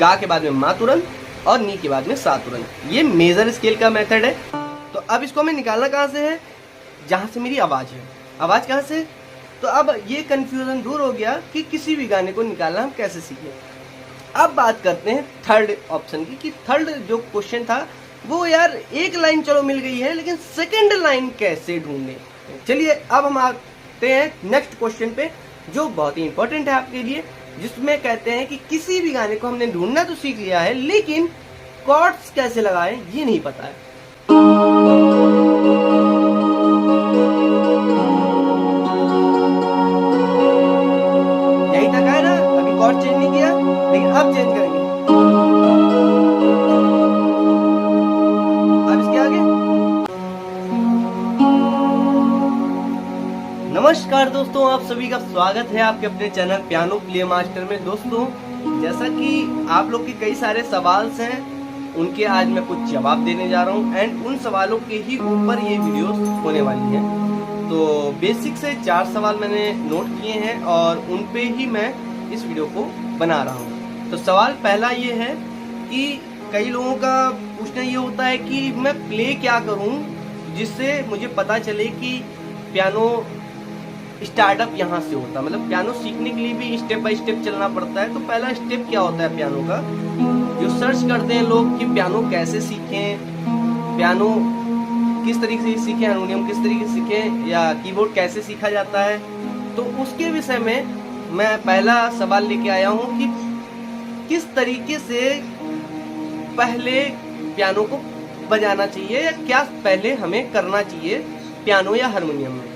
गा के बाद में मातुरंत और नी के बाद में सातुरंत। ये मेजर स्केल का मेथड है। तो अब इसको हमें निकालना कहाँ से है? जहाँ से मेरी आवाज़ है। आवाज़ कहाँ से? तो अब ये कन्फ्यूज़न दूर हो गया कि किसी भी गाने को निकालना हम कैसे सीखें। अब बात करते हैं थर्ड ऑप्शन की, कि थर्ड जो क्वेश्चन था वो यार एक लाइन चलो मिल गई है, लेकिन सेकंड लाइन कैसे ढूंढें। चलिए अब हम आते हैं नेक्स्ट क्वेश्चन पे, जो बहुत ही इंपॉर्टेंट है आपके लिए, जिसमें कहते हैं कि किसी भी गाने को हमने ढूंढना तो सीख लिया है, लेकिन कॉर्ड्स कैसे लगाएं ये नहीं पता है। यही तक है ना, अभी कॉर्ड चेंज नहीं किया, लेकिन अब चेंज करेंगे। अब इसके आगे नमस्कार दोस्तों, आप सभी का स्वागत है आपके अपने चैनल पियानो प्ले मास्टर में। दोस्तों, जैसा कि आप लोग के कई सारे सवाल हैं, उनके आज मैं कुछ जवाब देने जा रहा हूं, एंड उन सवालों के ही ऊपर ये वीडियो होने वाली है। तो बेसिक से 4 सवाल मैंने नोट किए हैं और उन पे ही मैं इस वीडियो को बना रहा हूं। तो सवाल पहला ये है कि कई लोगों का पूछना ये होता है कि मैं प्ले क्या करूं जिससे मुझे पता चले कि पियानो स्टार्टअप यहाँ से होता है। मतलब पियानो सीखने के लिए भी स्टेप बाय स्टेप चलना पड़ता है। तो पहला स्टेप क्या होता है पियानो का, जो सर्च करते हैं लोग कि पियानो कैसे सीखें, पियानो किस तरीके से सीखें, हारमोनियम किस तरीके से सीखें, या कीबोर्ड कैसे सीखा जाता है। तो उसके विषय में मैं पहला सवाल लेके आया हूँ कि किस तरीके से पहले पियानो को बजाना चाहिए, या क्या पहले हमें करना चाहिए पियानो या हारमोनियम में।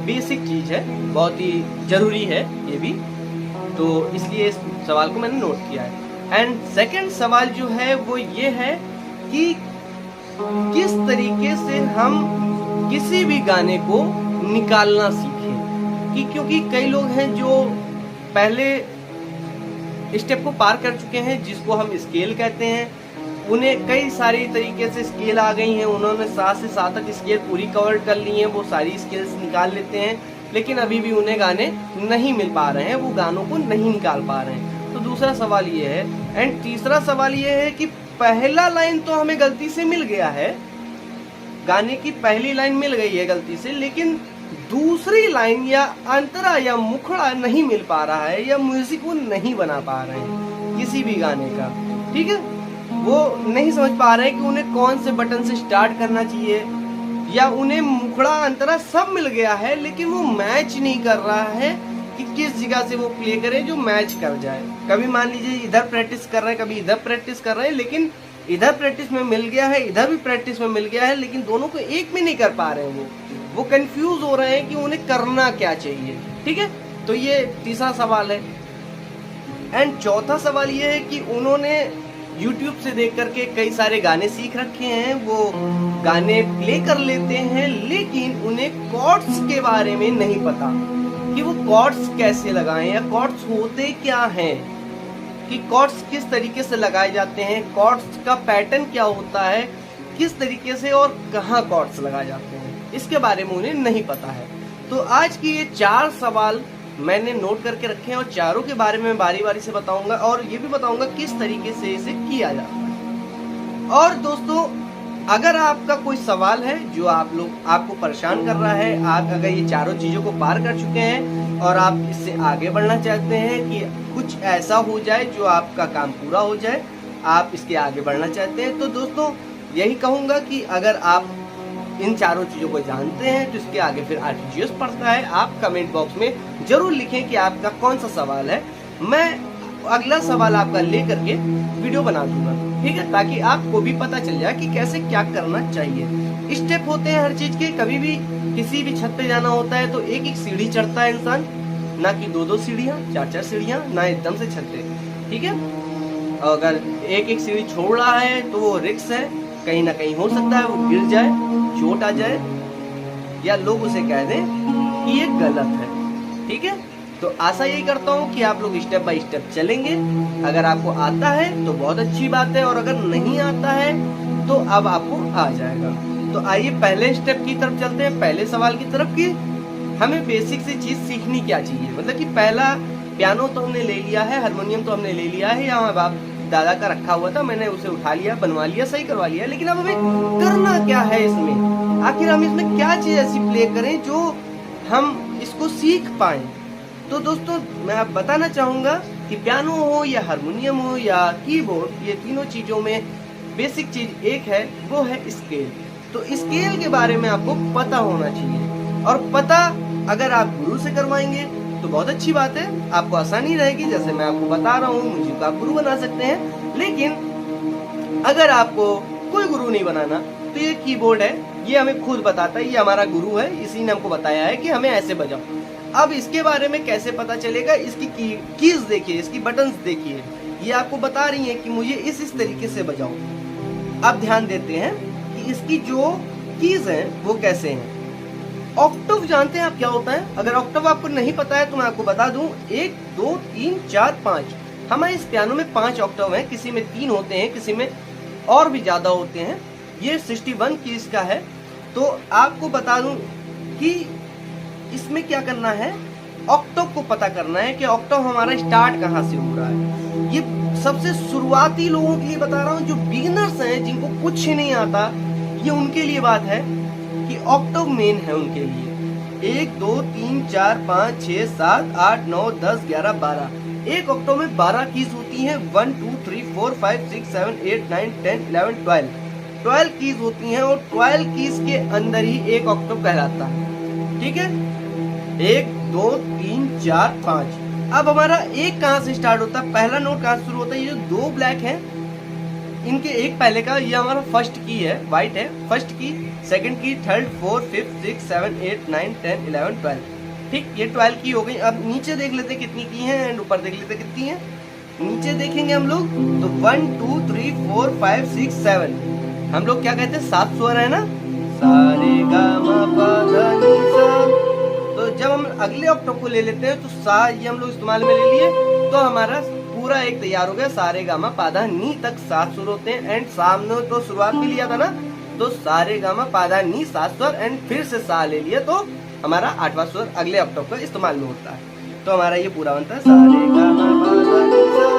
बेसिक चीज है, बहुत ही जरूरी है ये भी, तो इसलिए इस सवाल को मैंने नोट किया है। एंड सेकंड सवाल जो है वो ये है कि किस तरीके से हम किसी भी गाने को निकालना सीखें, कि क्योंकि कई लोग हैं जो पहले स्टेप को पार कर चुके हैं, जिसको हम स्केल कहते हैं। उन्हें कई सारी तरीके से स्केल आ गई हैं, उन्होंने 7 से 7 तक स्केल पूरी कवर कर ली हैं, वो सारी स्केल्स निकाल लेते हैं, लेकिन अभी भी उन्हें गाने नहीं मिल पा रहे हैं, वो गानों को नहीं निकाल पा रहे हैं। तो दूसरा सवाल ये है। एंड तीसरा सवाल ये है कि पहला लाइन तो हमें गलती से मिल गया है, गाने की पहली लाइन मिल गई है गलती से, लेकिन दूसरी लाइन या अंतरा या मुखड़ा नहीं मिल पा रहा है, या म्यूजिक वो नहीं बना पा रहे हैं किसी भी गाने का। ठीक है, वो नहीं समझ पा रहे हैं कि उन्हें कौन से बटन से स्टार्ट करना चाहिए, या उन्हें मुखड़ा अंतरा सब मिल गया है, लेकिन वो मैच नहीं कर रहा है कि किस जगह से वो प्ले करे जो मैच कर जाए। कभी मान लीजिए इधर प्रैक्टिस कर रहे हैं, कभी इधर प्रैक्टिस कर रहे हैं, लेकिन इधर प्रैक्टिस में मिल गया है, इधर भी प्रैक्टिस में मिल गया है, लेकिन दोनों को एक में नहीं कर पा रहे हैं। वो कंफ्यूज हो रहे हैं कि उन्हें करना क्या चाहिए। ठीक है, तो ये तीसरा सवाल है। एंड चौथा सवाल ये है कि उन्होंने YouTube से देख करके कई सारे गाने सीख रखे हैं, वो गाने प्ले कर लेते हैं, लेकिन उन्हें कॉर्ड्स के बारे में नहीं पता कि वो कॉर्ड्स कैसे लगाएं, या कॉर्ड्स होते क्या हैं, कि कॉर्ड्स किस तरीके से लगाए जाते हैं, कॉर्ड्स का पैटर्न क्या होता है, किस तरीके से और कहाँ कॉर्ड्स लगाए जाते हैं, इसके बारे में उन्हें नहीं पता है। तो आज की ये 4 सवाल मैंने नोट करके रखे हैं, और चारों के बारे में बारी बारी से बताऊंगा, और ये भी बताऊंगा किस तरीके से इसे किया जाता है। और दोस्तों, अगर आपका कोई सवाल है जो आपको परेशान कर रहा है, आप अगर ये चारों चीजों को पार कर चुके हैं और आप इससे आगे बढ़ना चाहते हैं कि कुछ ऐसा हो जाए जो आपका काम पूरा हो जाए, आप इसके आगे बढ़ना चाहते हैं, तो दोस्तों यही कहूंगा कि अगर आप इन चारों चीजों को जानते हैं तो इसके आगे फिर आर्टिजियस पड़ता है। आप कमेंट बॉक्स में जरूर लिखें कि आपका कौन सा सवाल है, मैं अगला सवाल आपका लेकर के वीडियो बना दूंगा। ठीक है, ताकि आपको भी पता चल जाए कि कैसे क्या करना चाहिए। स्टेप होते हैं हर चीज के, कभी भी किसी भी छत पे जाना होता है तो एक एक सीढ़ी चढ़ता है इंसान, ना कि 2-2 सीढ़ियाँ, 4-4 सीढ़ियाँ, ना एकदम से छत पे। ठीक है, अगर एक एक सीढ़ी छोड़ रहा है तो वो रिस्क है, कहीं ना कहीं हो सकता है वो गिर जाए, चोट आ जाए, या लोग उसे कह दें कि ये गलत है। ठीक है, तो आशा यही करता हूँ कि आप लोग स्टेप बाय स्टेप चलेंगे। अगर आपको आता है तो बहुत अच्छी बात है, और अगर नहीं आता है तो अब आपको आ जाएगा। तो आइए पहले स्टेप की तरफ चलते हैं, पहले सवाल की तरफ, कि हमें बेसिक सी चीज सीखनी क्या चाहिए। मतलब कि पहला पियानो तो हमने ले लिया है, हारमोनियम तो हमने ले लिया है, यहाँ अब दादा का रखा हुआ था, मैंने उसे उठा लिया, बनवा लिया, सही करवा लिया। लेकिन अब हमें करना क्या है इसमें, आखिर हम इसमें क्या चीज ऐसी प्ले करें जो हम इसको सीख पाए। तो दोस्तों मैं आप बताना चाहूंगा कि पियानो हो या हारमोनियम हो या कीबोर्ड, ये तीनों चीजों में बेसिक चीज एक है, वो है स्केल। तो स्केल के बारे में आपको पता होना चाहिए, और पता अगर आप गुरु से करवाएंगे तो बहुत अच्छी बात है, आपको आसानी रहेगी। जैसे मैं आपको बता रहा हूँ, मुझे आप गुरु बना सकते हैं। लेकिन अगर आपको कोई गुरु नहीं बनाना तो ये कीबोर्ड है, ये हमें खुद बताता है, ये हमारा गुरु है, इसी ने हमको बताया है कि हमें ऐसे बजाओ। अब इसके बारे में कैसे पता चलेगा, इसकी कीज देखिए, इसकी बटन्स देखिए, ये आपको बता रही है कि मुझे इस तरीके से बजाओ। अब ध्यान देते हैं कि इसकी जो कीज हैं वो कैसे हैं। ऑक्टेव जानते हैं आप क्या होता है? अगर ऑक्टेव आपको नहीं पता है तो मैं आपको बता दूं, 1 2 3 4 5, हमारे इस पियानो में 5 ऑक्टेव हैं, किसी में 3 होते हैं, किसी में और भी ज्यादा होते हैं। ये 61 कीज का है। तो आपको बता दूं कि इसमें क्या करना है, ऑक्टेव को पता करना है कि ऑक्टेव हमारा स्टार्ट कहाँ से हो रहा है। ये सबसे शुरुआती लोगों के लिए बता रहा हूँ, जो बिगिनर्स हैं, जिनको कुछ नहीं आता, ये उनके लिए बात है कि ऑक्टेव मेन है उनके लिए। 1 2 3 4 5 6 7 8 9 10 11 12, एक ऑक्टेव में 12 कीज होती हैं। 1 2 3 4 5 6 7 8 9 10 11 12 कीज होती हैं, और 12 कीज के अंदर ही एक ऑक्टेव कहलाता है। ठीक है, 1 2 3 4 5। अब हमारा एक कहाँ से स्टार्ट होता है, पहला नोट कहाँ से शुरू होता है? ये जो 2 ब्लैक हैं, इनके एक पहले का, ये हमारा फर्स्ट की है, व्हाइट है, फर्स्ट की, सेकंड की, थर्ड, 4 5 6 7 8 9 10 11 12। ठीक, ये 12 की हो गई। अब नीचे देख लेते कितनी की है, एंड ऊपर देख लेते कितनी है। नीचे देखेंगे हम लोग तो 1 2 3 4 5 6 7, हम लोग क्या कहते हैं, 7 स्वर है ना, सारे गा मा पा धा नी सा। तो जब हम अगले ऑक्टेव को ले लेते हैं तो सा, ये हम लोग इस्तेमाल में ले लिए, तो हमारा पूरा एक तैयार हो गया। सारे गामा पाधा नी तक 7 सुर होते हैं, एंड सामने तो शुरुआत भी लिया था ना, तो सारे गामा पाधा नी 7 स्वर, एंड फिर से सा ले लिया, तो हमारा 8वां स्वर अगले ऑक्टेव का इस्तेमाल में होता है। तो हमारा ये पूरा बनता है सारे गामा पाधा नी सा,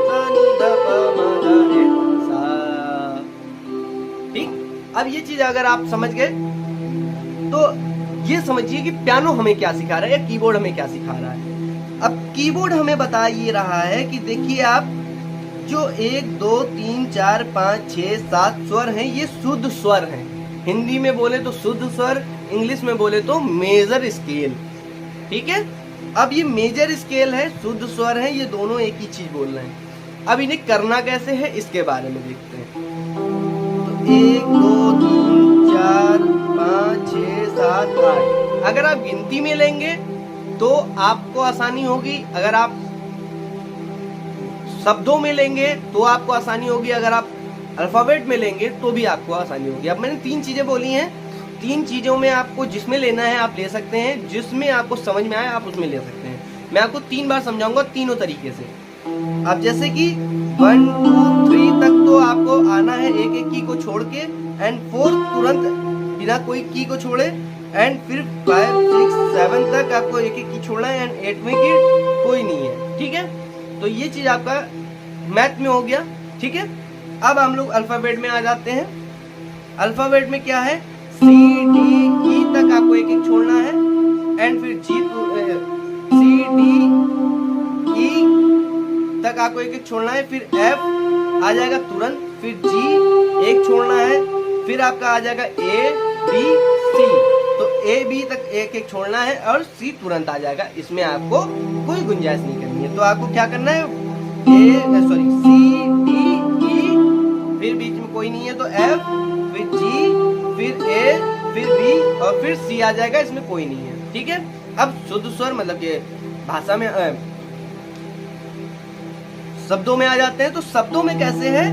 सा नी धा पा मा धा रे सा। ठीक, अब ये चीज अगर आप समझ गए तो ये समझिए कि पियानो हमें क्या सिखा रहा है या कीबोर्ड हमें क्या सिखा रहा है। अब कीबोर्ड हमें बता ये रहा है कि देखिए आप, जो 1 2 3 4 5 6 7 स्वर हैं, ये शुद्ध स्वर हैं। हिंदी में बोले तो शुद्ध स्वर, इंग्लिश में बोले तो मेजर स्केल। ठीक है, अब ये मेजर स्केल है, शुद्ध स्वर है, ये दोनों एक ही चीज बोल रहे हैं। अब इन्हें करना कैसे है, इसके बारे में देखते हैं। तो 1 2 3 4 5 6 7 8, अगर आप गिनती में लेंगे तो आपको आसानी होगी, अगर आप शब्दों में लेंगे तो आपको आसानी होगी, अगर आप अल्फाबेट में लेंगे तो भी आपको आसानी होगी। अब मैंने 3 चीजें बोली हैं, 3 चीजों में आपको जिसमें लेना है आप ले सकते हैं, जिसमें आपको समझ में आए आप उसमें ले सकते हैं। मैं आपको 3 बार समझाऊंगा तीनों तरीके से। अब जैसे कि 1 2 3 तक तो आपको आना है एक एक की को छोड़ के, एंड 4 तुरंत बिना कोई की को छोड़े, एंड फिर 5 6 7 तक आपको एक एक की छोड़ना है, एंड 8 में की कोई नहीं है। ठीक है, तो ये चीज आपका मैथ में हो गया। ठीक है, अब हम लोग अल्फाबेट में आ जाते हैं। अल्फाबेट में क्या है, सी डी ई तक आपको एक एक छोड़ना है, एंड फिर सी डी ई तक आपको एक एक छोड़ना है, फिर एफ आ जाएगा तुरंत, फिर जी एक छोड़ना है, फिर आपका आ जाएगा ए बी सी, तो ए बी तक एक एक छोड़ना है, और सी तुरंत आ जाएगा। इसमें आपको कोई गुंजाइश नहीं करनी है। तो आपको क्या करना है, सी डी ई, फिर बीच में कोई नहीं है तो एफ, फिर जी, फिर ए, फिर बी, और फिर सी आ जाएगा, इसमें कोई नहीं है। ठीक है, अब शुद्ध स्वर मतलब ये भाषा में शब्दों में आ जाते हैं। तो शब्दों में कैसे है,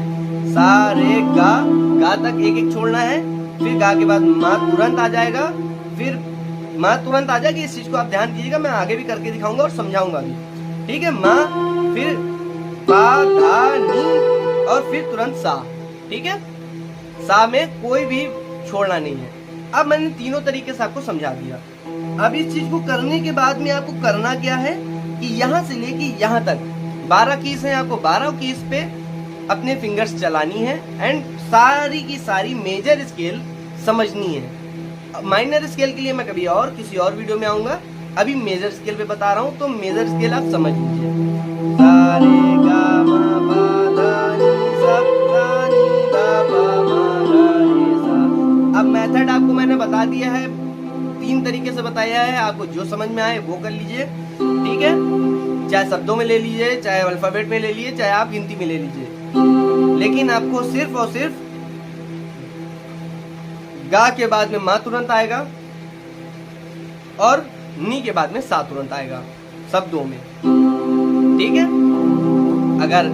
सा रे गा, गा तक एक एक छोड़ना है, फिर गा के बाद माँ तुरंत आ जाएगा, फिर माँ तुरंत आ जाएगी। इस चीज को आप ध्यान कीजिएगा, मैं आगे भी करके दिखाऊंगा और समझाऊंगा भी। ठीक है, माँ, फिर पा धा नी, और फिर तुरंत सा। ठीक है, सा में कोई भी छोड़ना नहीं है। अब मैंने तीनों तरीके से आपको समझा दिया। अब इस चीज को करने के बाद में आपको करना क्या है कि यहाँ से लेके यहाँ तक 12 कीज हैं, आपको 12 कीज पे अपने फिंगर्स चलानी है एंड सारी की सारी मेजर स्केल समझनी है। माइनर स्केल के लिए मैं कभी और किसी और वीडियो में आऊंगा, अभी मेजर स्केल पे बता रहा हूँ, तो मेजर स्केल आप समझ लीजिए। सा रे गा मा पा धा नी सा धा नी धा पा मा गा रे सा। अब मेथड आपको मैंने बता दिया है, 3 तरीके से बताया है, आपको जो समझ में आए वो कर लीजिए, ठीक है। चाहे शब्दों में ले लीजिए, चाहे अल्फाबेट में ले लीजिए, चाहे आप गिनती में ले लीजिए, लेकिन आपको सिर्फ और सिर्फ गा के बाद में मा तुरंत आएगा और नी के बाद में सा तुरंत आएगा शब्दों में, ठीक है। अगर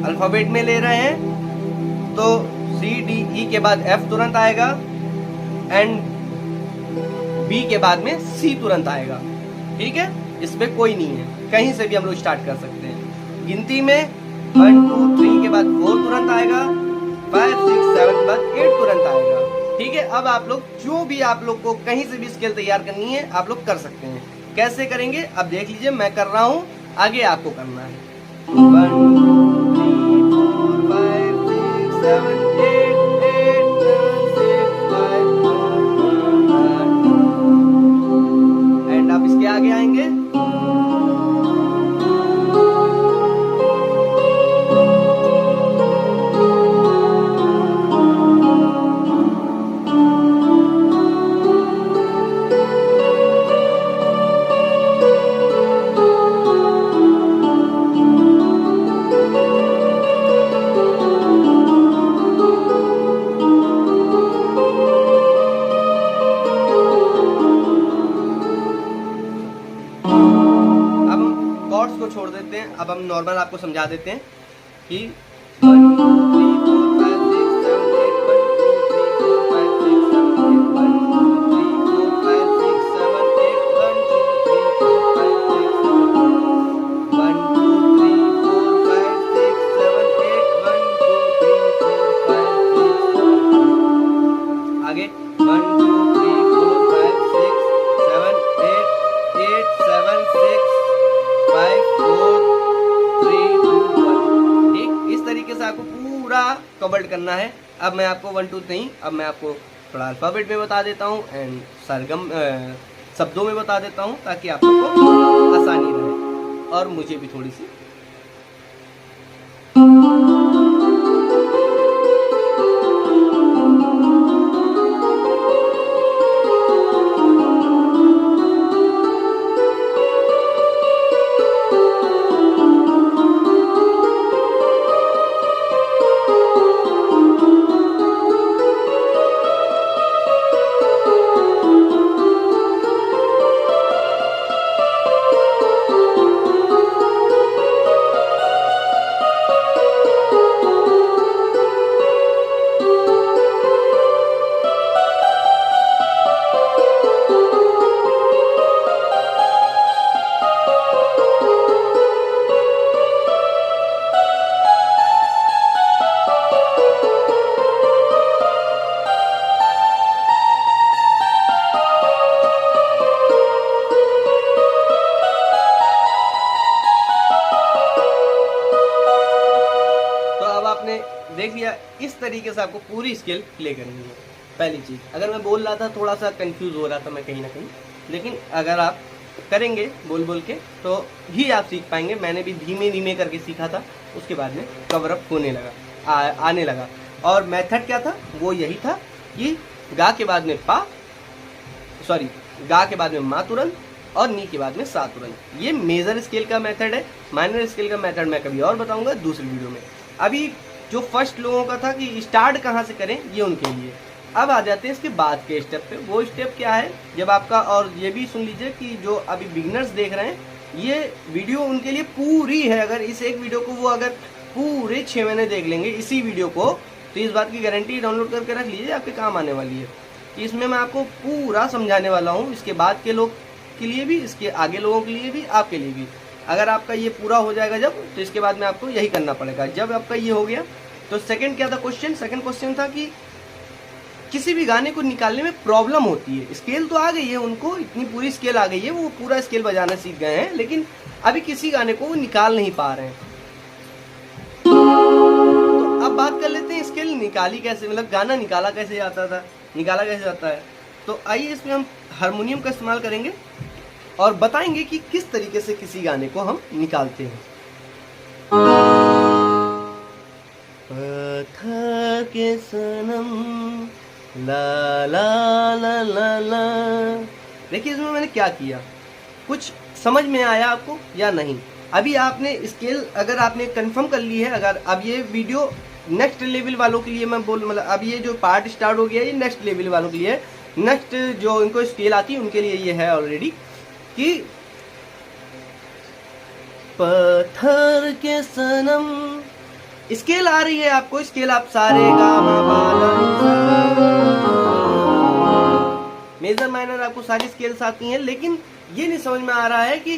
अल्फाबेट में ले रहे हैं तो सी डी ई के बाद एफ तुरंत आएगा एंड बी के बाद में सी तुरंत आएगा, ठीक है। इसमें कोई नहीं है, कहीं से भी हम लोग स्टार्ट कर सकते हैं। गिनती में 1 2 3 के बाद 4 तुरंत आएगा, 5 6 7 के बाद 8 तुरंत आएगा, ठीक है। अब आप लोग जो भी आप लोग को कहीं से भी स्केल तैयार करनी है आप लोग कर सकते हैं। कैसे करेंगे अब देख लीजिए, मैं कर रहा हूं, आगे आपको करना है। 1 2 3 4 5 6 7 8 8 9 6 5 4 3 एंड आप इसके आगे आएंगे। छोड़ देते हैं, अब हम नॉर्मल आपको समझा देते हैं कि 1 2 3 4 5 6 7 8 1 2 3 4 5 6 7 8 1 2 3 4 5 6 7 8 1 2 3 4 5 6 7 1 2 3 4 5 6 7 8 1 2 3 4 5 6 7 आगे 1 2 3 4 5 6 7 8 8 7 6 5 4 3 2 1, ठीक। इस तरीके से आपको पूरा कवर्ड करना है। अब मैं आपको 1 2 3 अब मैं आपको थोड़ा अल्फाबेट में बता देता हूँ एंड सरगम शब्दों में बता देता हूँ, ताकि आप लोग को आसानी रहे और मुझे भी थोड़ी सी। देख लिया, इस तरीके से आपको पूरी स्केल प्ले करनी है। पहली चीज, अगर मैं बोल रहा था थोड़ा सा कंफ्यूज हो रहा था मैं कहीं ना कहीं, लेकिन अगर आप करेंगे बोल बोल के तो ही आप सीख पाएंगे। मैंने भी धीमे धीमे करके सीखा था, उसके बाद में कवर अप होने लगा, आने लगा। और मेथड क्या था, वो यही था कि गा के बाद में गा के बाद में मा तुरंत और नी के बाद में सा तुरंत। ये मेजर स्केल का मेथड है। माइनर स्केल का मेथड मैं कभी और बताऊंगा दूसरी वीडियो में। अभी जो फर्स्ट लोगों का था कि स्टार्ट कहाँ से करें, ये उनके लिए। अब आ जाते हैं इसके बाद के स्टेप पे। वो स्टेप क्या है, जब आपका, और ये भी सुन लीजिए कि जो अभी बिगिनर्स देख रहे हैं, ये वीडियो उनके लिए पूरी है। अगर इस एक वीडियो को वो अगर पूरे 6 महीने देख लेंगे इसी वीडियो को, तो इस बात की गारंटी डाउनलोड करके रख लीजिए, आपके काम आने वाली है। कि इसमें मैं आपको पूरा समझाने वाला हूँ, इसके बाद के लोग के लिए भी, इसके आगे लोगों के लिए भी, आपके लिए भी। अगर आपका ये पूरा हो जाएगा जब, तो इसके बाद में आपको यही करना पड़ेगा। जब आपका ये हो गया तो सेकंड क्या था क्वेश्चन, सेकंड क्वेश्चन था कि किसी भी गाने को निकालने में प्रॉब्लम होती है। स्केल तो आ गई है उनको, इतनी पूरी स्केल आ गई है, वो पूरा स्केल बजाना सीख गए हैं, लेकिन अभी किसी गाने को वो निकाल नहीं पा रहे हैं। निकाली कैसे, मतलब गाना निकाला कैसे जाता था, निकाला कैसे जाता है। तो आइए इसमें हम हारमोनियम का इस्तेमाल करेंगे और बताएंगे कि किस तरीके से किसी गाने को हम निकालते हैं। पत्थर के सनम ला ला ला ला ला। देखिए इसमें मैंने क्या किया, कुछ समझ में आया आपको या नहीं? अभी आपने स्केल अगर आपने कंफर्म कर ली है, अगर अब ये वीडियो नेक्स्ट लेवल वालों के लिए मैं मतलब अब ये जो पार्ट स्टार्ट हो गया ये नेक्स्ट लेवल वालों के लिए, नेक्स्ट जो इनको स्केल आती है उनके लिए ये है ऑलरेडी कि पत्थर के सनम स्केल आ रही है आपको, स्केल आप सारे गा मा पा मेजर माइनर आपको सारी स्केल्स आती हैं, लेकिन ये नहीं समझ में आ रहा है कि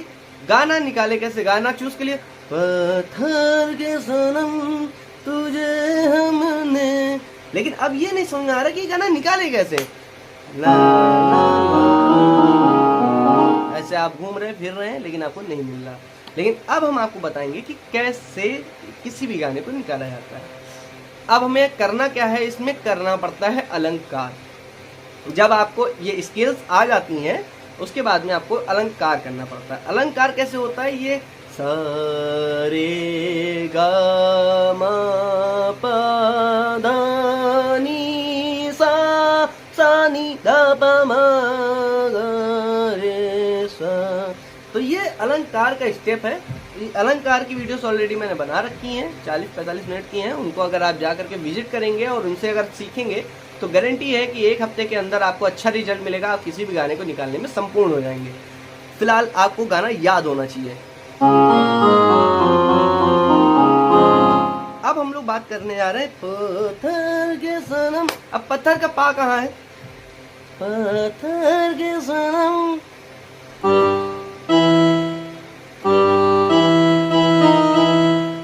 गाना निकाले कैसे। गाना चूज के लिए पत्थर के सनम तुझे हमने, लेकिन अब ये नहीं समझ में आ रहा कि गाना निकाले कैसे। ला, ला, ला, ऐसे आप घूम रहे फिर रहे हैं लेकिन आपको नहीं मिल रहा। लेकिन अब हम आपको बताएंगे कि कैसे किसी भी गाने को निकाला जाता है। अब हमें करना क्या है, इसमें करना पड़ता है अलंकार। जब आपको ये स्केल्स आ जाती हैं उसके बाद में आपको अलंकार करना पड़ता है। अलंकार कैसे होता है, ये सा रे गा मा पा धा नी सा नी धा पा मा गा रे सा। तो ये अलंकार का स्टेप है। ये अलंकार की वीडियोस ऑलरेडी मैंने बना रखी हैं, 40-45 मिनट की हैं। उनको अगर आप जा करके विजिट करेंगे और उनसे अगर सीखेंगे तो गारंटी है कि 1 हफ्ते के अंदर आपको अच्छा रिजल्ट मिलेगा। आप किसी भी गाने को निकालने में संपूर्ण हो जाएंगे। फिलहाल आपको गाना याद होना चाहिए। अब हम लोग बात करने जा रहे हैं पत्थर के सनम। अब पत्थर का पा कहाँ है, पत्थर के सनम।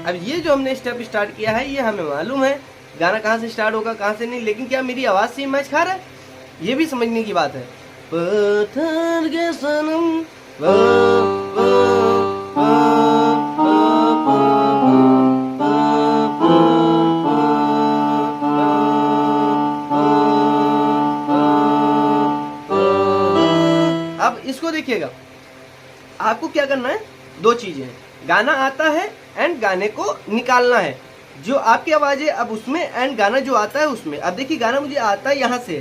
अब ये जो हमने स्टेप स्टार्ट किया है ये हमें मालूम है गाना कहाँ से स्टार्ट होगा कहाँ से नहीं, लेकिन क्या मेरी आवाज से मैच खा रहा है, ये भी समझने की बात है। पत्थर के सनम अब इसको देखिएगा, आपको क्या करना है, 2 चीजें हैं। गाना आता है एंड गाने को निकालना है। जो आपकी आवाज है अब उसमें एंड गाना जो आता है उसमें। अब देखिए गाना मुझे आता है यहां से,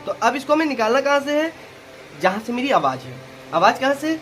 तो अब इसको हमें निकालना कहां से है, जहां से मेरी आवाज है। आवाज कहां से,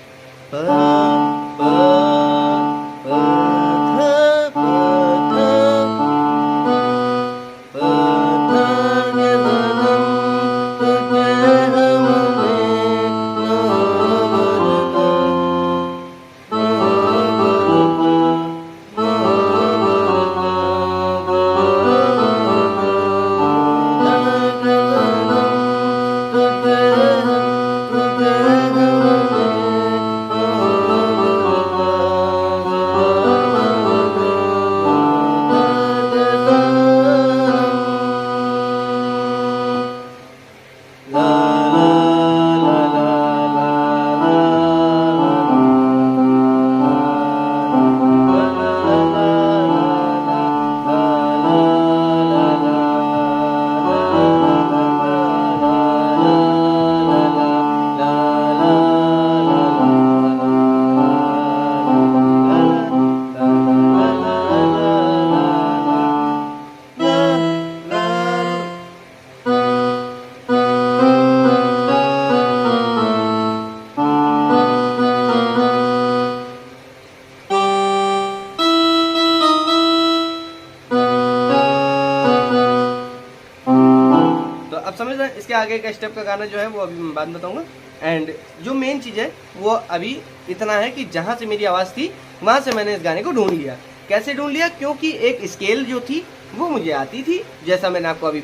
अब समझ रहे हैं। इसके आगे का स्टेप का गाना जो है वो अभी मैं बाद में बताऊंगा। एंड जो मेन चीज़ है वो अभी इतना है कि जहाँ से मेरी आवाज़ थी वहाँ से मैंने इस गाने को ढूंढ लिया। कैसे ढूंढ लिया, क्योंकि एक स्केल जो थी वो मुझे आती थी, जैसा मैंने आपको अभी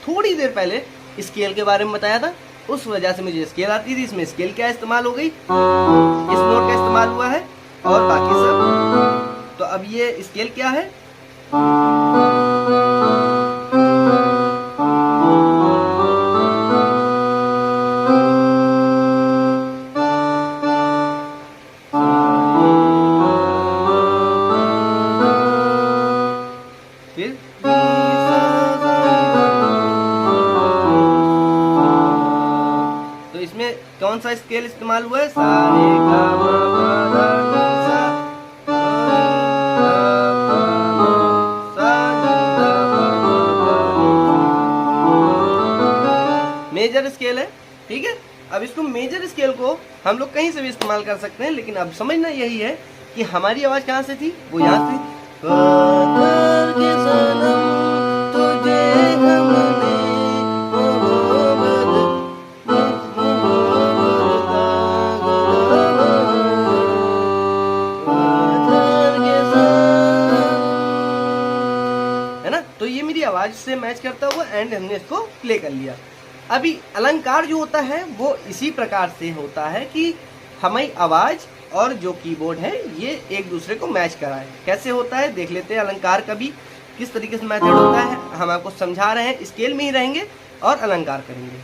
थोड़ी देर पहले स्केल के बारे में बताया था, उस वजह से मुझे स्केल आती थी। इसमें स्केल क्या इस्तेमाल हो गई, इस नोट का इस्तेमाल हुआ है और बाकी सब। तो अब ये स्केल क्या है, कौन सा स्केल इस्तेमाल हुआ है? सा रे गा मा पा धा नी सा, मेजर स्केल है, ठीक है। अब इसको मेजर स्केल को हम लोग कहीं से भी इस्तेमाल कर सकते हैं, लेकिन अब समझना यही है कि हमारी आवाज कहाँ से थी, वो यहाँ से। करके सनम तुझे हमने है ना, तो ये मेरी आवाज से मैच करता हुआ एंड हमने इसको प्ले कर लिया। अभी अलंकार जो होता है वो इसी प्रकार से होता है कि हमारी आवाज और जो कीबोर्ड है ये एक दूसरे को मैच कराए। कैसे होता है देख लेते हैं। अलंकार का भी किस तरीके से मेथड होता है हम आपको समझा रहे हैं। स्केल में ही रहेंगे और अलंकार करेंगे,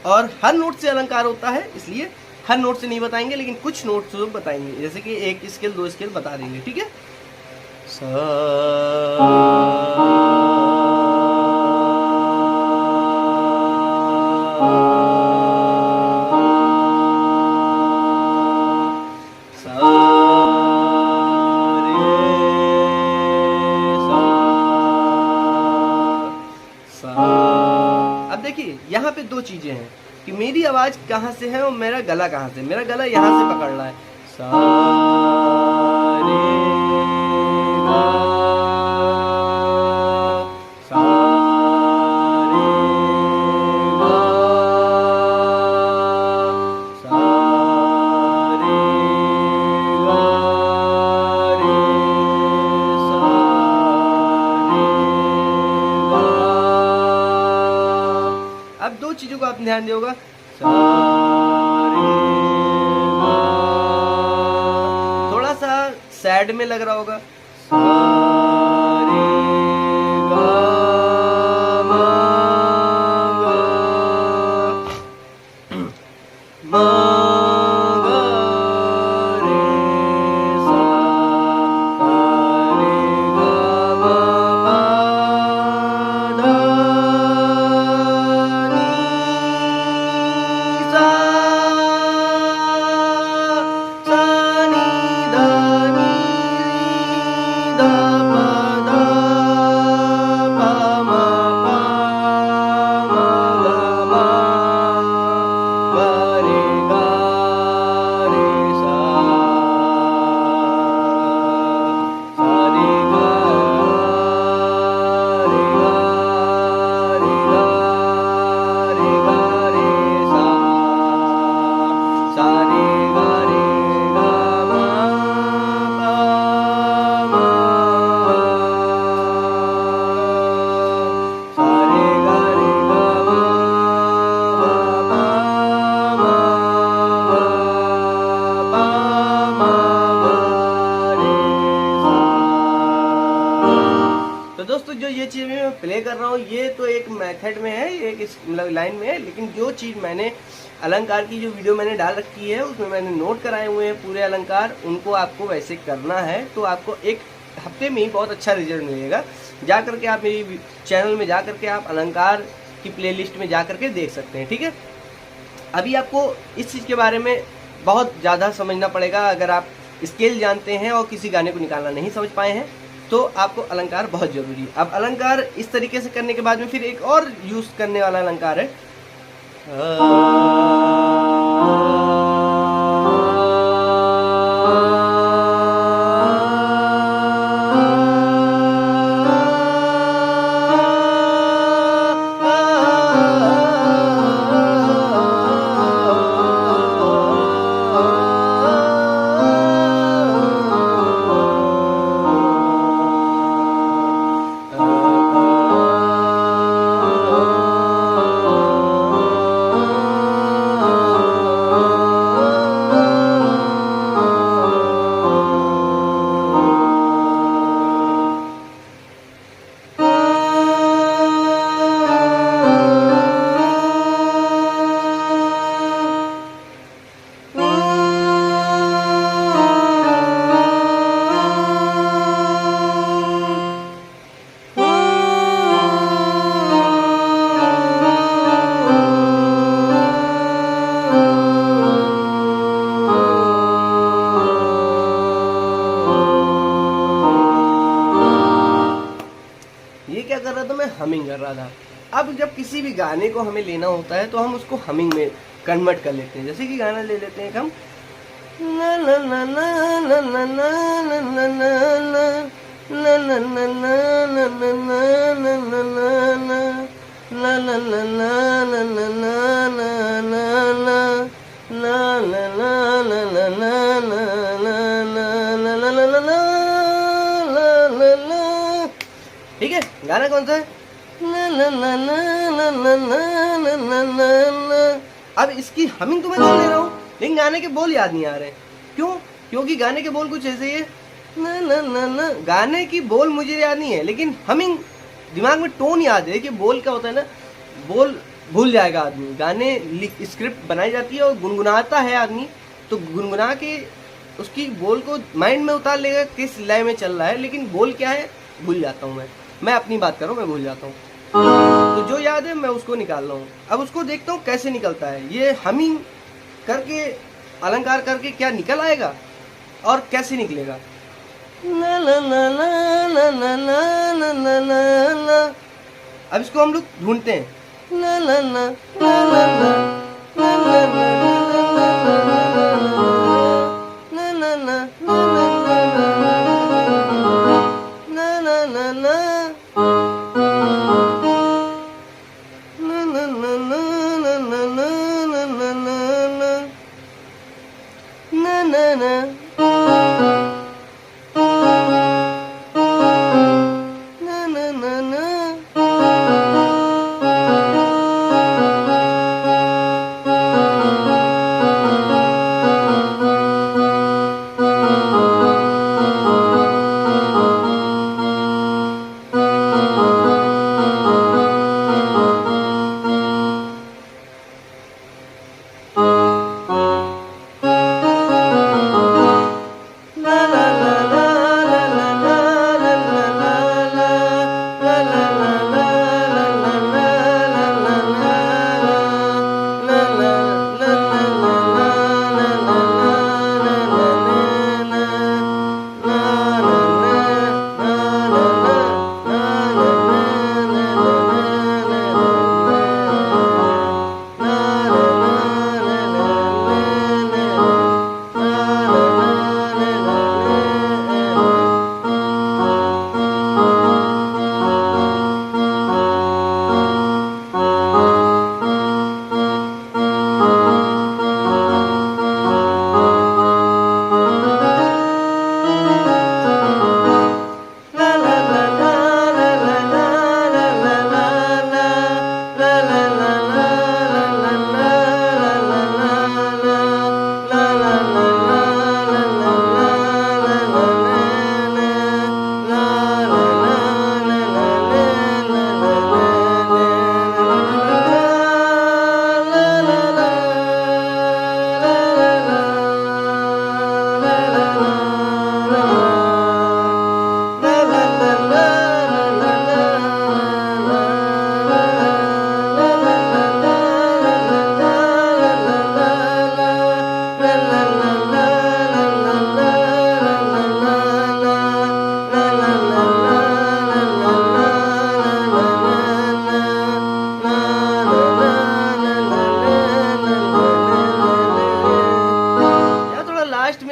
और हर नोट से अलंकार होता है, इसलिए हर नोट से नहीं बताएंगे, लेकिन कुछ नोट से बताएंगे। जैसे कि एक स्केल दो स्केल बता देंगे, ठीक है। अब देखिए यहाँ पे दो चीजें हैं कि मेरी आवाज कहाँ से है और मेरा गला कहाँ से। मेरा गला यहाँ से पकड़ रहा है, सा रे गा, सा रे गा, सा रे गा रे, सा रे गा। अब दो चीजों को आप ध्यान दियोगा, सा रे गा, थोड़ा सा सैड में लग रहा होगा, सा रे गा मा गा, मा गा रे सा, रे गा मा पा धा नी सा, सा नी धा नी धा पा धा पा मा पा मा गा मा गा रे गा रे सा, सा रे गा रे गा रे गा रे गा रे सा, सा रे गा मा पा मा, सा रे गा मा पा मा पा मा गा रे सा। तो दोस्तों जो ये चीज मैं प्ले कर रहा हूँ ये तो एक मेथड में है, ये एक मतलब लाइन में है, लेकिन जो चीज मैंने अलंकार की जो वीडियो मैंने डाल रखी है उसमें मैंने नोट कराए हुए हैं पूरे अलंकार, उनको आपको वैसे करना है तो आपको एक हफ्ते में ही बहुत अच्छा रिजल्ट मिलेगा। जा करके आप मेरी चैनल में जा करके आप अलंकार की प्लेलिस्ट में जा करके देख सकते हैं, ठीक है। अभी आपको इस चीज़ के बारे में बहुत ज़्यादा समझना पड़ेगा। अगर आप स्केल जानते हैं और किसी गाने को निकालना नहीं समझ पाए हैं तो आपको अलंकार बहुत ज़रूरी है। अब अलंकार इस तरीके से करने के बाद में फिर एक और यूज़ करने वाला अलंकार है, रहा था। अब जब किसी भी गाने को हमें लेना होता है तो हम उसको हमिंग में कन्वर्ट कर लेते हैं। जैसे कि गाना ले लेते हैं हम ला ला ला ला ला ला ला ला ला ला ला ला ला ला ला। ठीक है, गाना कौन सा है? अब इसकी हमिंग तो मैं कर ले रहा हूँ, लेकिन गाने के बोल याद नहीं आ रहे। क्यों? क्योंकि गाने के बोल कुछ ऐसे ही है ना। गाने की बोल मुझे याद नहीं है, लेकिन हमिंग दिमाग में टोन याद है कि बोल क्या होता है ना, बोल भूल जाएगा आदमी। गाने स्क्रिप्ट बनाई जाती है और गुनगुनाता है आदमी, तो गुनगुना के उसकी बोल को माइंड में उतार लेगा किस लय में चल रहा है, लेकिन बोल क्या है भूल जाता हूँ मैं अपनी बात कर रहा हूँ, मैं भूल जाता हूँ। तो जो याद है मैं उसको निकाल रहा हूँ। अब उसको देखता हूँ कैसे निकलता है, ये हमिंग करके अलंकार करके क्या निकल आएगा और कैसे निकलेगा। ला ला ला ला ला ला ला ला ला ला। अब इसको हम लोग ढूंढते हैं। ला ला ला ला ला ला ला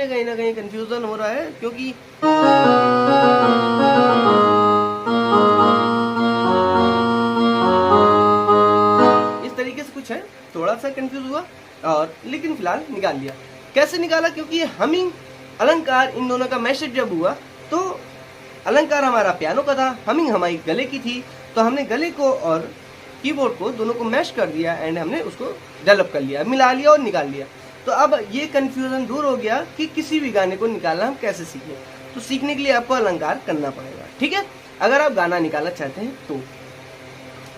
कहीं ना कहीं कंफ्यूजन हो रहा है, क्योंकि इस तरीके से कुछ है, थोड़ा सा कंफ्यूज हुआ और लेकिन फिलहाल निकाल लिया। कैसे निकाला? क्योंकि ये हमिंग अलंकार इन दोनों का मैशअप जब हुआ तो अलंकार हमारा पियानो का था, हमिंग हमारी गले की थी, तो हमने गले को और कीबोर्ड को दोनों को मैश कर दिया एंड हमने उसको डेवलप कर लिया, मिला लिया और निकाल लिया। तो अब ये कंफ्यूजन दूर हो गया कि किसी भी गाने को निकालना हम कैसे सीखें। तो सीखने के लिए आपको अलंकार करना पड़ेगा, ठीक है, अगर आप गाना निकालना चाहते हैं तो।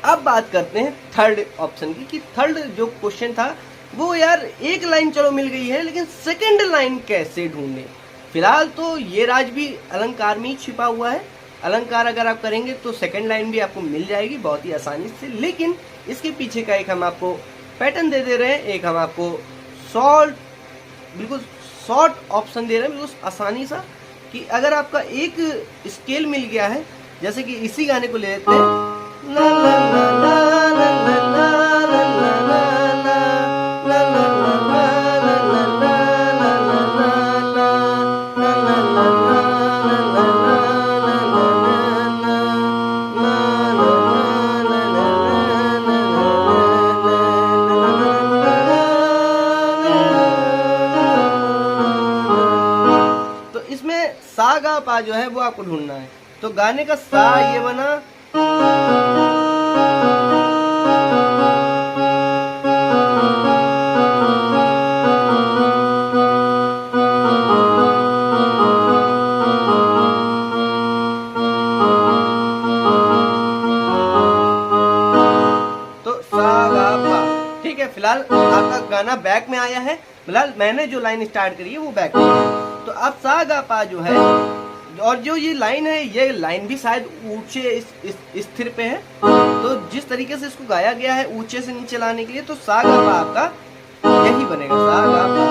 अब बात करते हैं थर्ड ऑप्शन की, कि थर्ड जो क्वेश्चन था वो यार एक लाइन चलो मिल गई है, लेकिन सेकंड लाइन कैसे ढूंढें। फिलहाल तो ये राज भी अलंकार में ही छिपा हुआ है। अलंकार अगर आप करेंगे तो सेकंड लाइन भी आपको मिल जाएगी बहुत ही आसानी से, लेकिन इसके पीछे का एक हम आपको पैटर्न दे रहे हैं, एक हम आपको बिल्कुल शॉर्ट ऑप्शन दे रहे हैं, बिल्कुल आसानी सा, कि अगर आपका एक स्केल मिल गया है, जैसे कि इसी गाने को ले लेते हैं, ला ला ला ला ला ला ला ला ला ला तो इसमें सा गा पा जो है वो आपको ढूंढना है। तो गाने का सा ये बना, तो सा गा पा। ठीक है, फिलहाल आपका गाना बैक में आया है। फिलहाल मैंने जो लाइन स्टार्ट करी है वो बैक में है। तो अब सा गा पा जो है, और जो ये लाइन है, ये लाइन भी शायद ऊंचे इस स्थिर पे है। तो जिस तरीके से इसको गाया गया है ऊंचे से नीचे लाने के लिए, तो सा गा पा आपका यही बनेगा, सा गा पा।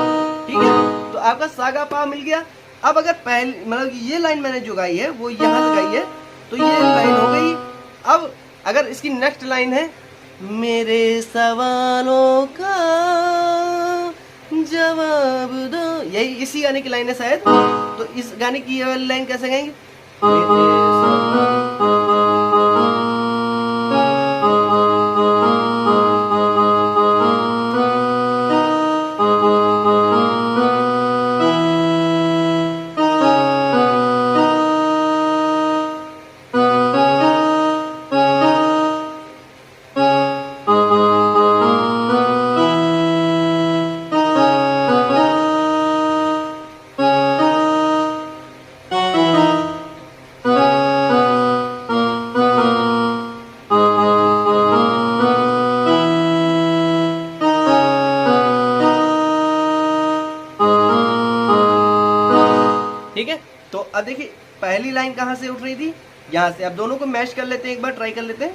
ठीक है, तो आपका सा गा पा मिल गया। अब अगर पहले मतलब ये लाइन मैंने जो गाई है वो यहाँ से गाई है, तो ये लाइन हो गई। अब अगर इसकी नेक्स्ट लाइन है, मेरे सवालों का जवाब दो, यही इसी गाने की लाइन है शायद। तो इस गाने की ये वाली लाइन कैसे गाएंगे? ठीक है, तो अब देखिए पहली लाइन कहाँ से उठ रही थी, यहाँ से। अब दोनों को मैश कर लेते हैं, एक बार ट्राई कर लेते हैं।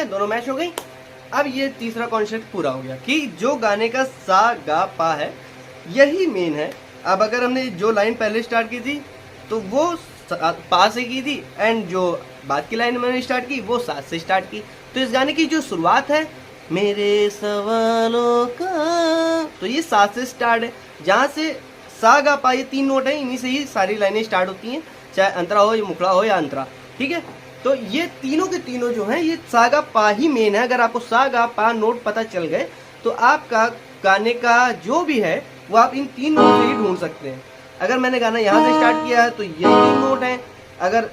दोनों मैच हो गई। अब ये तीसरा कॉन्सेप्ट पूरा हो गया कि जो गाने का सा गा पा है यही मेन है। अब अगर हमने जो लाइन पहले स्टार्ट की थी तो वो पा से की थी, एंड जो बाद की लाइन मैंने स्टार्ट की वो सा से स्टार्ट की। तो इस गाने की जो शुरुआत है, मेरे सवालों का, तो ये सा से स्टार्ट है। जहाँ से सा गा पा, ये तीन नोट है, इन्हीं से ही सारी लाइनें स्टार्ट होती हैं, चाहे अंतरा हो या मुखड़ा हो या अंतरा। ठीक है, तो ये तीनों के तीनों जो हैं ये सा गा पा ही मेन है। अगर आपको सा गा पा नोट पता चल गए तो आपका गाने का जो भी है वो आप इन तीन नोट से ही ढूंढ सकते हैं। अगर मैंने गाना यहाँ से स्टार्ट किया है तो ये तीन नोट हैं, अगर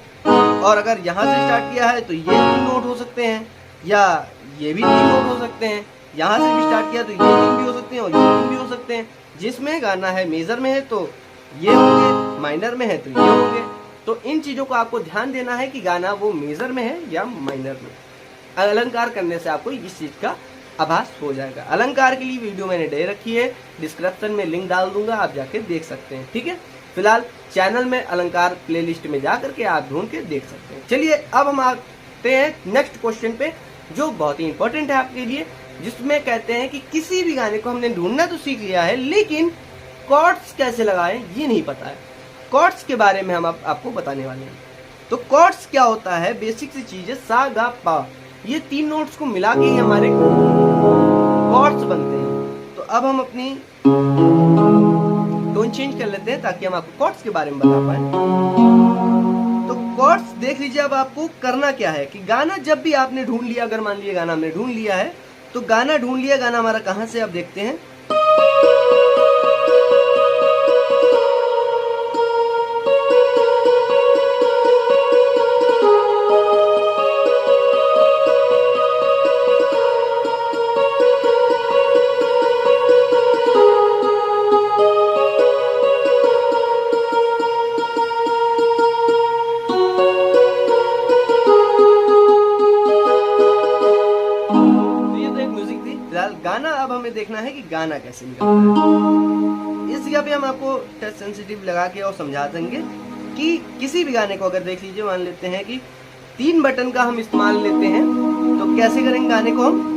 यहाँ से स्टार्ट किया है तो ये तीन नोट हो सकते हैं, या ये भी तीन नोट हो सकते हैं। यहाँ से भी स्टार्ट किया तो ये तीन भी हो सकते हैं और ये तीन भी हो सकते हैं। जिसमें गाना है मेजर में है तो ये होंगे, माइनर में है तो ये होंगे। तो इन चीज़ों को आपको ध्यान देना है कि गाना वो मेजर में है या माइनर में। अलंकार करने से आपको इस चीज़ का आभास हो जाएगा। अलंकार के लिए वीडियो मैंने दे रखी है, डिस्क्रिप्शन में लिंक डाल दूंगा, आप जाके देख सकते हैं। ठीक है, फिलहाल चैनल में अलंकार प्लेलिस्ट में जा करके आप ढूंढ के देख सकते हैं। चलिए अब हम आते हैं नेक्स्ट क्वेश्चन पे, जो बहुत ही इंपॉर्टेंट है आपके लिए, जिसमें कहते हैं कि किसी भी गाने को हमने ढूंढना तो सीख लिया है, लेकिन कॉर्ड्स कैसे लगाएं ये नहीं पता है। कॉर्ड्स के बारे में हम आपको बताने वाले हैं। तो कॉर्ड्स क्या होता है, बेसिक सी चीज है, सा गा पा, ये तीन नोट्स को मिला के ही हमारे कॉर्ड्स बनते हैं। तो अब हम अपनी टोन चेंज कर लेते हैं ताकि हम आपको कॉर्ड्स के बारे में बता पाए। तो कॉर्ड्स देख लीजिए, अब आपको करना क्या है कि गाना जब भी आपने ढूंढ लिया, अगर मान लिया गाना हमने ढूंढ लिया है, तो गाना ढूंढ लिया, गाना हमारा कहाँ से आप देखते हैं, गाना अब हमें देखना है कि गाना कैसे निकलता है। इस जगह पे हम आपको टच सेंसिटिव लगा के और समझा देंगे कि किसी भी गाने को अगर देख लीजिए, मान लेते हैं कि 3 बटन का हम इस्तेमाल लेते हैं, तो कैसे करेंगे गाने को हम।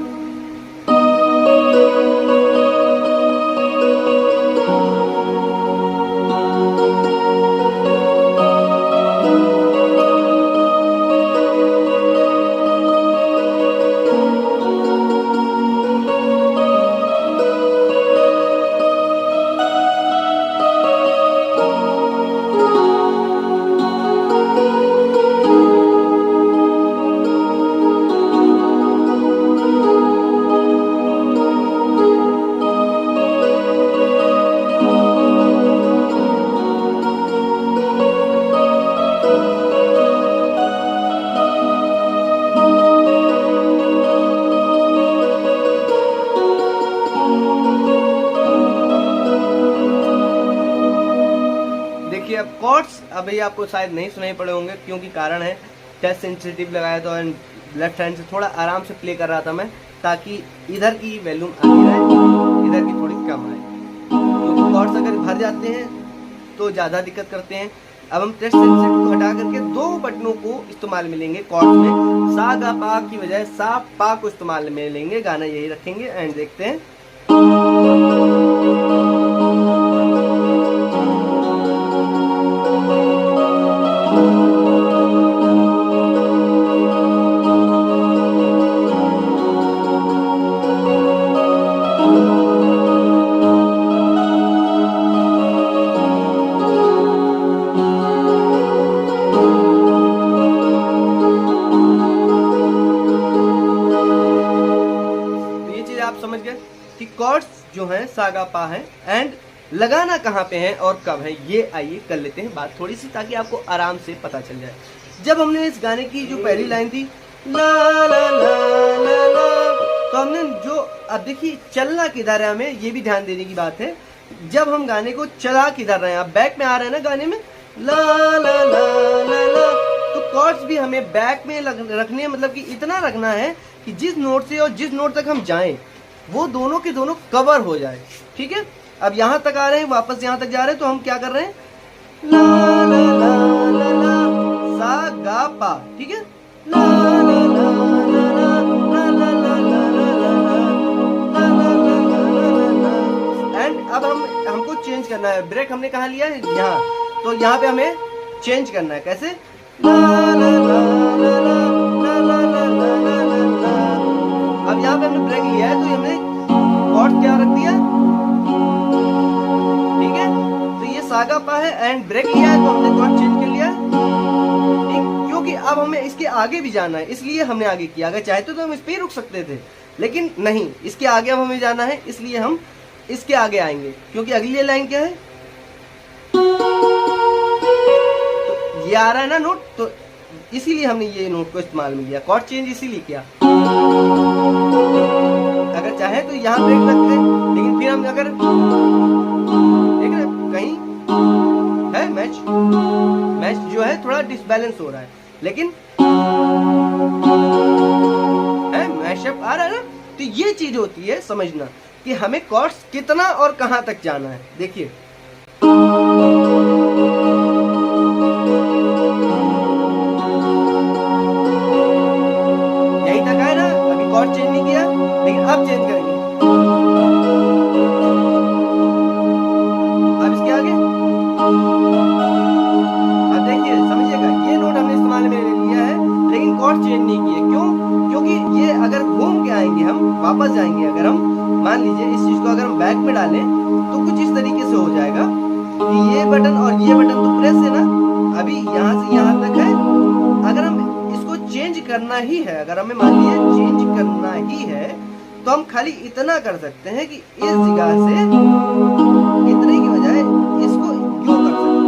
अब कॉर्ड्स अभी आपको शायद नहीं सुनाई पड़े होंगे, क्योंकि कारण है टच सेंसिटिव लगाया तो लेफ्ट हैंड से थोड़ा आराम से प्ले कर रहा था मैं, ताकि इधर की वॉल्यूम आती रहे, इधर की थोड़ी कम आए। क्योंकि कॉर्ड्स अगर भर जाते हैं तो ज़्यादा दिक्कत करते हैं। अब हम टच सेंसिटिव को हटा करके 2 बटनों को इस्तेमाल में लेंगे कॉर्ड्स में। सा गा पा की बजाय सा पा को इस्तेमाल में लेंगे, गाना यही रखेंगे एंड देखते हैं। आप समझ गए कि कॉर्ड्स जो हैं सा गा पा है एंड लगाना कहाँ पे है और कब है, ये आइए कर लेते हैं बात थोड़ी सी, ताकि आपको आराम से पता चल जाए। जब हमने इस गाने की जो पहली लाइन थी ला ला ला ला ला, तो हमने जो, अब देखिए चलना किधर है, हमें ये भी ध्यान देने की बात है। जब हम गाने को चला किधर रहे हैं, आप बैक में आ रहे हैं ना गाने में, ला ला ला ला ला, तो कॉर्ड्स भी हमें बैक में रखने, मतलब कि इतना रखना है कि जिस नोट से और जिस नोट तक हम जाएं वो दोनों के दोनों कवर हो जाए। ठीक है, अब यहाँ तक आ रहे हैं, वापस यहाँ तक जा रहे हैं, तो हम क्या कर रहे हैं, ला ला ला ला ला सा गा पा। ठीक है, ला ला ला ला ला ला ला ला, एंड अब हमको चेंज करना है। ब्रेक हमने कहाँ लिया है, यहाँ, तो यहाँ पे हमें चेंज करना है। कैसे, ला ला ला ला ला ला ला ला ला। अब यहाँ पे हमने ब्रेक लिया है, तो हमने कॉर्ड क्या रख दिया, ठीक है, तो ये सा गा पा है एंड ब्रेक लिया है, तो हमने कॉर्ड चेंज कर लिया, ठीक, क्योंकि अब हमें इसके आगे भी जाना है, इसलिए हमने आगे किया। अगर चाहते तो हम इस पे ही रुक सकते थे, लेकिन नहीं, इसके आगे अब हमें जाना है, इसलिए हम इसके आगे आएंगे, क्योंकि अगली लाइन क्या है, तो ये आ रहा है ना नोट, तो इसीलिए हमने ये नोट को इस्तेमाल में लिया, कॉर्ड चेंज इसीलिए किया। अगर चाहे तो यहाँ ब्रेक रखते हैं, लेकिन फिर हम अगर देख रहे कहीं है मैच जो है थोड़ा डिसबैलेंस हो रहा है, लेकिन है मैशअप आ रहा है ना, तो ये चीज होती है समझना कि हमें कॉर्ड्स कितना और कहां तक जाना है। देखिए यही तक है ना, अभी कॉर्ड चेंज नहीं किया, लेकिन अब चेंज करेंगे। अब इसके आगे, अब देखिए समझिएगा, ये नोट हमने इस्तेमाल में लिया है, लेकिन कॉर्ड चेंज नहीं किए। क्यों? क्योंकि ये अगर घूम के आएंगे, हम वापस जाएंगे, अगर हम मान लीजिए इस चीज को अगर हम बैक में डालें, तो कुछ इस तरीके से हो जाएगा कि ये बटन और ये बटन तो प्रेस है ना, अभी यहाँ से यहाँ तक है। अगर हम इसको चेंज करना ही है, अगर हमें मान लीजिए चेंज करना ही है, तो हम खाली इतना कर सकते हैं कि इस जगह से इतने की बजाय इसको यूं कर सकते हैं,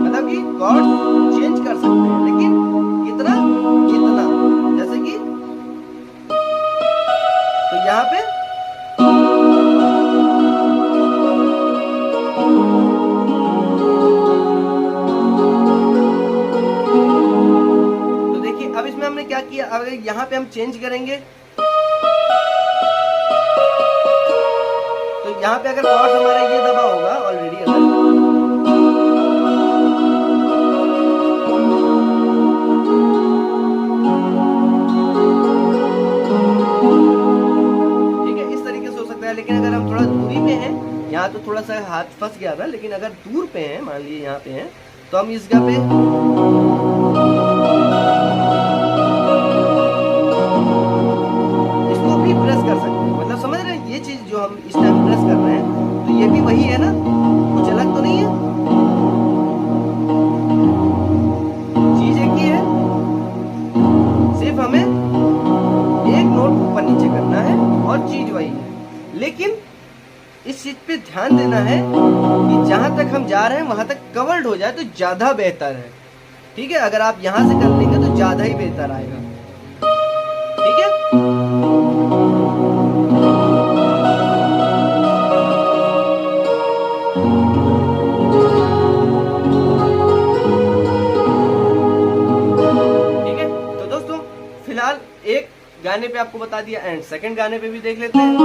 मतलब कि कॉर्ड चेंज कर सकते हैं, लेकिन कितना, जैसे कि तो यहाँ पे तो देखिए अब इसमें हमने क्या किया, अगर यहाँ पे हम चेंज करेंगे यहाँ पे अगर कॉर्ड्स हमारा ये दबा होगा ऑलरेडी, अगर लेकिन अगर हम थोड़ा दूरी पे हैं, यहाँ तो थोड़ा सा हाथ फंस गया था, लेकिन अगर दूर पे हैं, मान लीजिए यहाँ पे हैं, तो हम इस जगह पे इसको भी प्रेस कर सकते हैं। मतलब समझ रहे हैं, ये चीज जो हम इस टाइम प्रेस कर रहे हैं तो ये भी वही है ना, कुछ अलग तो नहीं है, चीज एक ही है, सिर्फ हमें एक नोट ऊपर नीचे करना है और चीज वही है। लेकिन इस चीज पे ध्यान देना है कि जहां तक हम जा रहे हैं वहां तक कवर्ड हो जाए तो ज्यादा बेहतर है। ठीक है, अगर आप यहां से कर लेंगे तो ज्यादा ही बेहतर आएगा। ठीक है, ठीक है। तो दोस्तों फिलहाल एक गाने पे आपको बता दिया, एंड सेकंड गाने पे भी देख लेते हैं।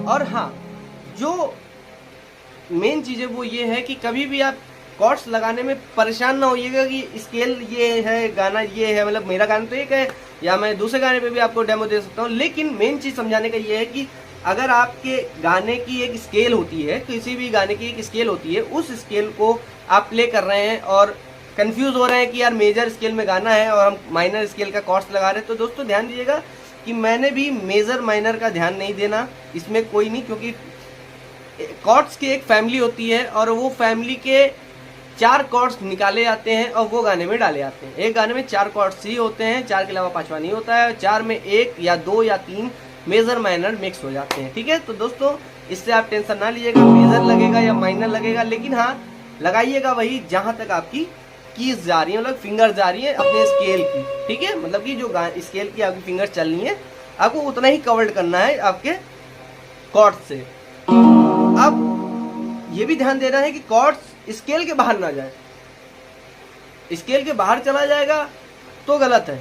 और हाँ, जो मेन चीज है वो ये है कि कभी भी आप कॉर्ड्स लगाने में परेशान ना होइएगा कि स्केल ये है, गाना ये है, मतलब मेरा गाना तो एक है, या मैं दूसरे गाने पे भी आपको डेमो दे सकता हूँ। लेकिन मेन चीज समझाने का ये है कि अगर आपके गाने की एक स्केल होती है, किसी भी गाने की एक स्केल होती है, उस स्केल को आप प्ले कर रहे हैं और कंफ्यूज हो रहे हैं कि यार मेजर स्केल में गाना है और हम माइनर स्केल का कॉर्ड्स लगा रहे हैं, तो दोस्तों ध्यान दीजिएगा कि मैंने भी मेजर माइनर का ध्यान नहीं देना इसमें, कोई नहीं, क्योंकि कॉर्ड्स की एक फैमिली होती है और वो फैमिली के 4 कॉर्ड्स निकाले जाते हैं और वो गाने में डाले जाते हैं। एक गाने में 4 कॉर्ड्स ही होते हैं, 4 के अलावा 5वां नहीं होता है, 4 में 1 या 2 या 3 मेजर माइनर मिक्स हो जाते हैं। ठीक है, तो दोस्तों इससे आप टेंशन ना लीजिएगा मेजर लगेगा या माइनर लगेगा, लेकिन हाँ लगाइएगा वही जहां तक आपकी कीज जा रही है, मतलब फिंगर जा रही है अपने स्केल की। ठीक है, मतलब कि जो स्केल की आपकी फिंगर चल रही है आपको उतना ही कवर्ड करना है आपके कॉर्ड्स से। अब ये भी ध्यान देना है कि कॉर्ड्स स्केल के बाहर ना जाए, स्केल के बाहर चला जाएगा तो गलत है,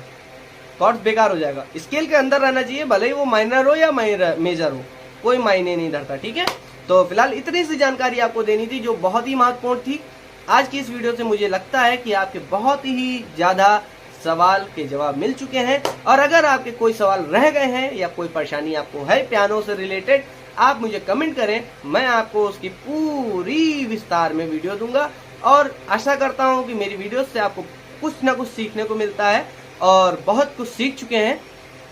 कॉर्ड्स बेकार हो जाएगा। स्केल के अंदर रहना चाहिए, भले ही वो माइनर हो या मेजर हो, कोई मायने नहीं धरता। ठीक है, तो फिलहाल इतनी सी जानकारी आपको देनी थी जो बहुत ही महत्वपूर्ण थी। आज की इस वीडियो से मुझे लगता है कि आपके बहुत ही ज्यादा सवाल के जवाब मिल चुके हैं, और अगर आपके कोई सवाल रह गए हैं या कोई परेशानी आपको है पियानो से रिलेटेड, आप मुझे कमेंट करें, मैं आपको उसकी पूरी विस्तार में वीडियो दूंगा। और आशा करता हूं कि मेरी वीडियो से आपको कुछ ना कुछ सीखने को मिलता है और बहुत कुछ सीख चुके हैं।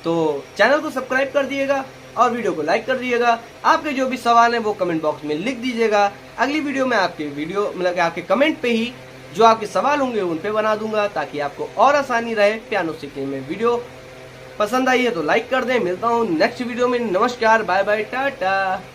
तो चैनल को सब्सक्राइब कर दिएगा और वीडियो को लाइक कर दिएगा। आपके जो भी सवाल हैं वो कमेंट बॉक्स में लिख दीजिएगा। अगली वीडियो में आपके वीडियो मतलब आपके कमेंट पे ही जो आपके सवाल होंगे उन पे बना दूंगा, ताकि आपको और आसानी रहे पियानो सीखने में। वीडियो पसंद आई है तो लाइक कर दें। मिलता हूँ नेक्स्ट वीडियो में। नमस्कार, बाय बाय, टाटा।